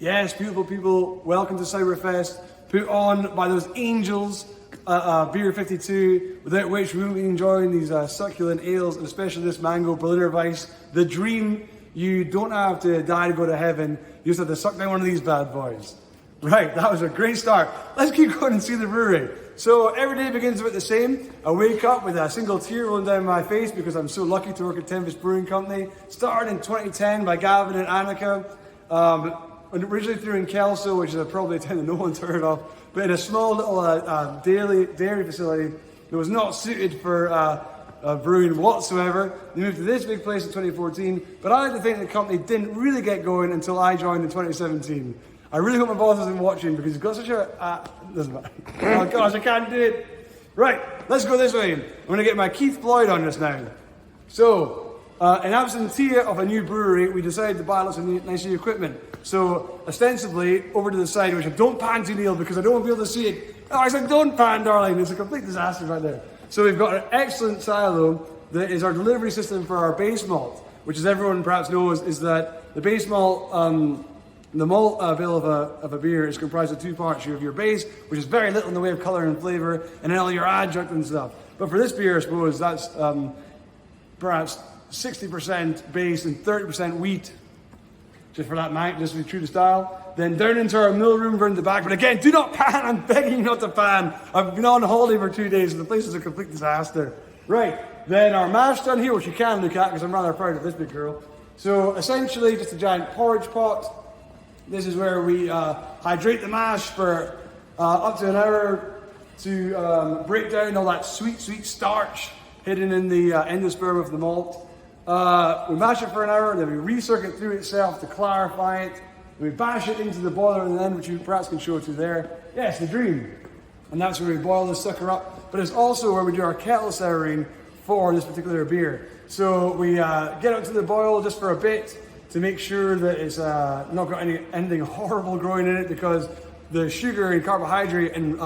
Yes, beautiful people, welcome to Cyberfest, put on by those angels, Beer 52, without which we wouldn't be enjoying these succulent ales, and especially this mango Berliner Weisse, the dream. You don't have to die to go to heaven, you just have to suck down one of these bad boys. Right, that was a great start. Let's keep going and see the brewery. So every day begins about the same. I wake up with a single tear rolling down my face because I'm so lucky to work at Tempest Brewing Co. Started in 2010 by Gavin and Annika. Originally through in Kelso, which is probably a town that no one's heard of, but in a small little dairy facility that was not suited for brewing whatsoever. They moved to this big place in 2014, but I like to think the company didn't really get going until I joined in 2017. I really hope my boss isn't watching because he's got such a... doesn't matter. Oh gosh, I can't do it. Right, let's go this way. I'm going to get my Keith Floyd on this now. So, in absentia of a new brewery, we decided to buy lots of nice new equipment. So, ostensibly, over to the side, which I don't pan to Neil because I don't want to be able to see it. Oh, I said, don't pan, darling. It's a complete disaster right there. So we've got an excellent silo that is our delivery system for our base malt, which as everyone perhaps knows is that the base malt... the malt bill of a beer is comprised of two parts. You have your base, which is very little in the way of colour and flavour, and then all your adjunct and stuff. But for this beer, I suppose, that's perhaps 60% base and 30% wheat, just for that night, just to be true to style. Then down into our mill room in the back. But again, do not pan. I'm begging you not to pan. I've been on holiday for 2 days, and the place is a complete disaster. Right, then our mash done here, which you can look at, because I'm rather proud of this big girl. So essentially, just a giant porridge pot. This is where we hydrate the mash for up to an hour to break down all that sweet, sweet starch hidden in the endosperm of the malt. We mash it for an hour, then we recircuit through itself to clarify it. We bash it into the boiler in the end, which you perhaps can show to there. Yes, the dream. And that's where we boil this sucker up. But it's also where we do our kettle souring for this particular beer. So we get it to the boil just for a bit, to make sure that it's not got anything horrible growing in it, because the sugar and carbohydrate and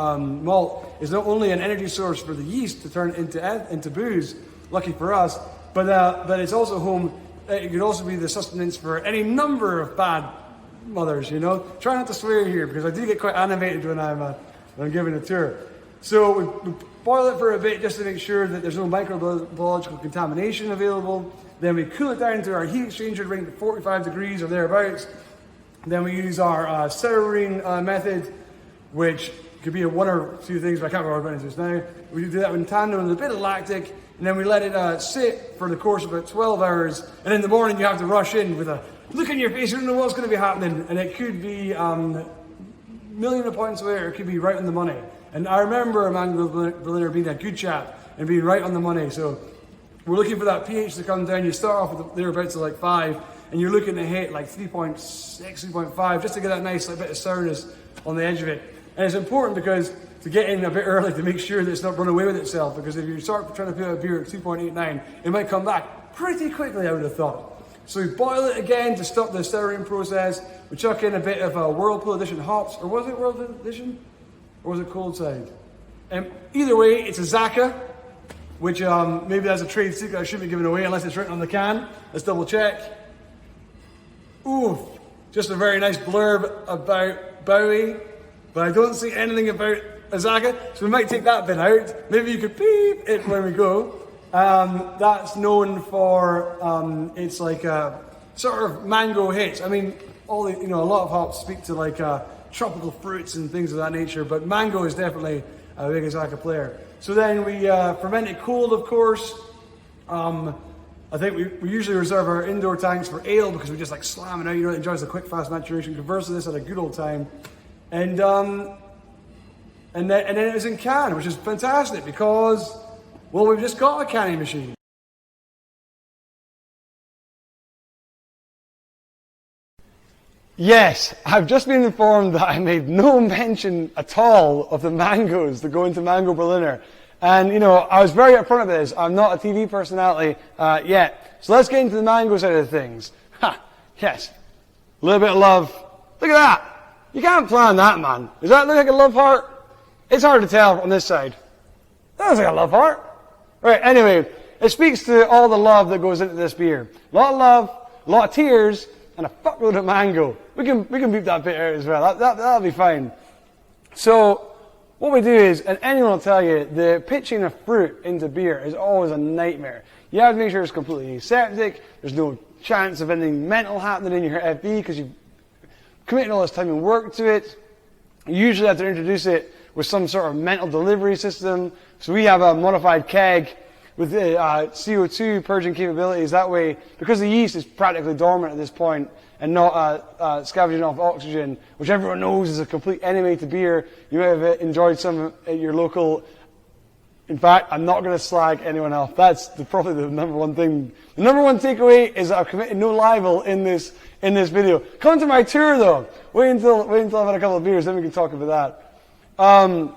malt is not only an energy source for the yeast to turn into booze, lucky for us, but it's also home. It could also be the sustenance for any number of bad mothers, you know. Try not to swear here because I do get quite animated when I'm giving a tour. So we boil it for a bit just to make sure that there's no microbiological contamination available. Then we cool it down to our heat exchanger range at 45 degrees or thereabouts. Then we use our souring method, which could be one or two things, but I can't remember what it is just now. We do that in tandem with a bit of lactic, and then we let it sit for the course of about 12 hours. And in the morning you have to rush in with a look in your face, you don't know what's going to be happening. And it could be a million of points away, or it could be right on the money. And I remember a man Berliner being a good chap and being right on the money. So we're looking for that pH to come down. You start off with thereabouts at like 5, and you're looking to hit like 3.6, 3.5, just to get that nice bit of sourness on the edge of it. And it's important because to get in a bit early to make sure that it's not run away with itself, because if you start trying to put a beer at 2.89, it might come back pretty quickly, I would have thought. So we boil it again to stop the souring process. We chuck in a bit of Whirlpool Edition hops, or was it Whirlpool Edition? Or was it Cold Side? Either way, it's a Zaka, which maybe that's a trade secret I shouldn't be giving away unless it's written on the can. Let's double check. Ooh, just a very nice blurb about Bowie, but I don't see anything about Azaka, so we might take that bit out. Maybe you could beep it when we go. That's known for, it's like a sort of mango hits. I mean, a lot of hops speak to like tropical fruits and things of that nature, but mango is definitely a big Azaka player. So then we ferment it cold, of course. I think we usually reserve our indoor tanks for ale because we just like slam it out. It enjoys the quick, fast maturation. Converse to this at a good old time. And then it was in can, which is fantastic because, well, we've just got a canning machine. Yes, I've just been informed that I made no mention at all of the mangoes that go into Mango Berliner. And, I was very upfront of this. I'm not a TV personality yet. So let's get into the mango side of things. Yes. A little bit of love. Look at that. You can't plan that, man. Does that look like a love heart? It's hard to tell on this side. That looks like a love heart. Right, anyway, it speaks to all the love that goes into this beer. A lot of love, a lot of tears, and a fuckload of mango. We can beep that bit out as well. That'll be fine. So what we do is, and anyone will tell you, the pitching of fruit into beer is always a nightmare. You have to make sure it's completely aseptic. There's no chance of anything mental happening in your FB because you've committed all this time and work to it. You usually have to introduce it with some sort of mental delivery system. So we have a modified keg with CO2 purging capabilities. That way, because the yeast is practically dormant at this point and not scavenging off oxygen, which everyone knows is a complete enemy to beer. You may have enjoyed some at your local. In fact, I'm not going to slag anyone off. That's probably the number one thing. The number one takeaway is that I've committed no libel in this video. Come to my tour though. Wait until I've had a couple of beers, then we can talk about that.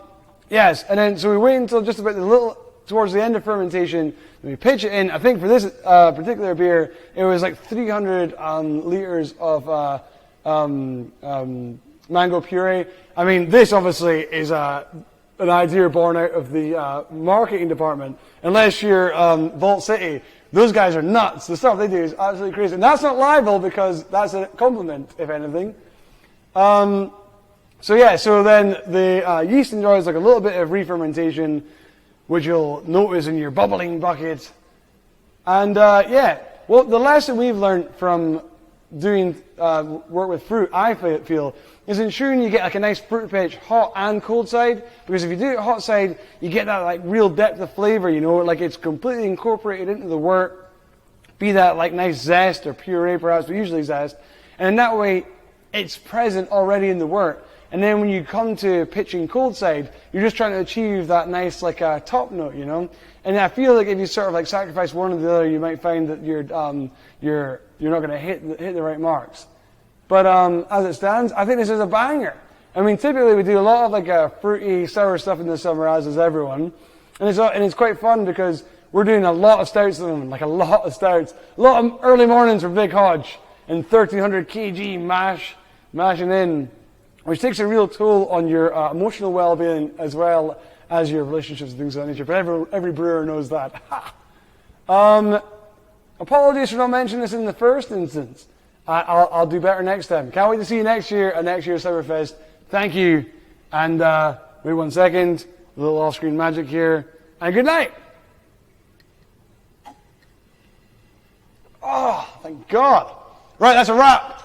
Yes, and then so we wait until just about towards the end of fermentation, and we pitch it in. I think for this particular beer, it was like 300 liters of mango puree. I mean, this obviously is an idea born out of the marketing department. Unless you're Vault City, those guys are nuts. The stuff they do is absolutely crazy. And that's not libel because that's a compliment, if anything. So then the yeast enjoys like a little bit of re-fermentation, which you'll notice in your bubbling bucket. And well, the lesson we've learned from doing work with fruit, I feel, is ensuring you get like a nice fruit pitch, hot and cold side. Because if you do it hot side, you get that like real depth of flavor, you know, like it's completely incorporated into the wort. Be that like nice zest or puree perhaps, but usually zest. And in that way, it's present already in the wort. And then when you come to pitching cold side, you're just trying to achieve that nice like top note, you know. And I feel like if you sort of like sacrifice one or the other, you might find that you're not going to hit the right marks. But as it stands, I think this is a banger. I mean, typically we do a lot of like fruity, sour stuff in the summer, as does everyone. And it's quite fun because we're doing a lot of stouts at the moment, like a lot of stouts. A lot of early mornings for Big Hodge and 1,300 kg mashing in, which takes a real toll on your emotional well-being as well as your relationships and things of that nature. But every brewer knows that. Apologies for not mentioning this in the first instance. I'll do better next time. Can't wait to see you next year at next year's Cyberfest. Thank you. And wait 1 second. A little off-screen magic here. And good night. Oh, thank God. Right, that's a wrap.